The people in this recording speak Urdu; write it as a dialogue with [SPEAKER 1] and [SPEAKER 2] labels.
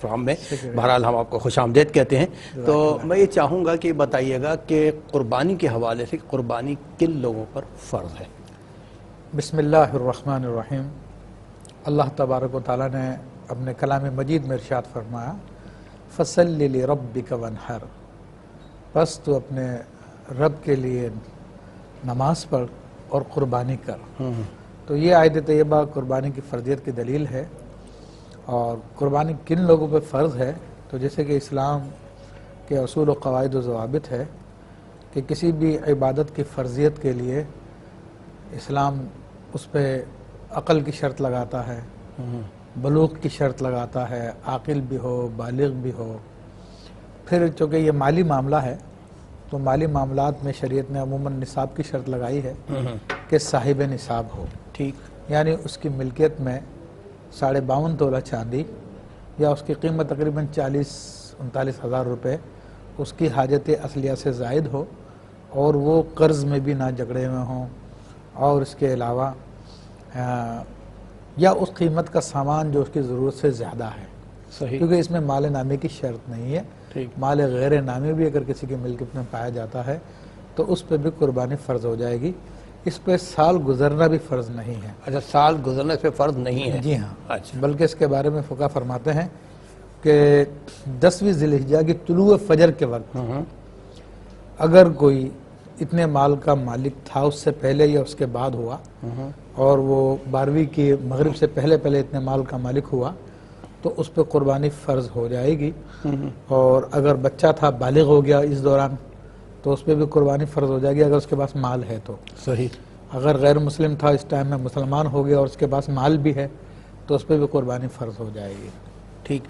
[SPEAKER 1] پروگرام میں بہرحال ہم آپ کو خوش آمدید کہتے ہیں۔ تو میں یہ چاہوں گا کہ بتائیے گا کہ قربانی کے حوالے سے قربانی کن لوگوں پر فرض ہے؟
[SPEAKER 2] بسم اللہ الرحمن الرحیم۔ اللہ تبارک و تعالیٰ نے اپنے کلام مجید میں ارشاد فرمایا فَصَلِّ لِرَبِّكَ وَانْحَرْ، بس تو اپنے رب کے لیے نماز پڑھ اور قربانی کر۔ تو یہ آیت طیبہ قربانی کی فرضیت کی دلیل ہے۔ اور قربانی کن لوگوں پہ فرض ہے؟ تو جیسے کہ اسلام کے اصول و قواعد و ضوابط ہے کہ کسی بھی عبادت کی فرضیت کے لیے اسلام اس پہ عقل کی شرط لگاتا ہے، بلوغ کی شرط لگاتا ہے، عاقل بھی ہو، بالغ بھی ہو۔ پھر چونکہ یہ مالی معاملہ ہے تو مالی معاملات میں شریعت نے عموماً نصاب کی شرط لگائی ہے کہ صاحب نصاب ہو، ٹھیک، یعنی اس کی ملکیت میں 52.5 تولہ چاندی یا اس کی قیمت تقریباً 40-39 ہزار روپے اس کی حاجت اصلیہ سے زائد ہو، اور وہ قرض میں بھی نہ جکڑے ہوئے ہوں، اور اس کے علاوہ یا اس قیمت کا سامان جو اس کی ضرورت سے زیادہ ہے، صحیح، کیونکہ اس میں مال نامی کی شرط نہیں ہے۔ مال غیر نامی بھی اگر کسی کی ملکیت میں پایا جاتا ہے تو اس پہ بھی قربانی فرض ہو جائے گی۔ اس پہ سال گزرنا بھی فرض نہیں ہے۔
[SPEAKER 1] اچھا، سال گزرنا اس پہ فرض نہیں ہے؟
[SPEAKER 2] جی ہاں،
[SPEAKER 1] اچھا،
[SPEAKER 2] بلکہ اس کے بارے میں فقہ فرماتے ہیں کہ 10ویں ذی الحجہ کی طلوع فجر کے وقت اگر کوئی اتنے مال کا مالک تھا اس سے پہلے یا اس کے بعد ہوا، اور وہ 12ویں کی مغرب سے پہلے اتنے مال کا مالک ہوا تو اس پہ قربانی فرض ہو جائے گی۔ اور اگر بچہ تھا بالغ ہو گیا اس دوران تو اس پہ بھی قربانی فرض ہو جائے گی اگر اس کے پاس مال ہے تو، صحیح۔ اگر غیر مسلم تھا اس ٹائم میں مسلمان ہو گیا اور اس کے پاس مال بھی ہے تو اس پہ بھی قربانی فرض ہو جائے گی، ٹھیک۔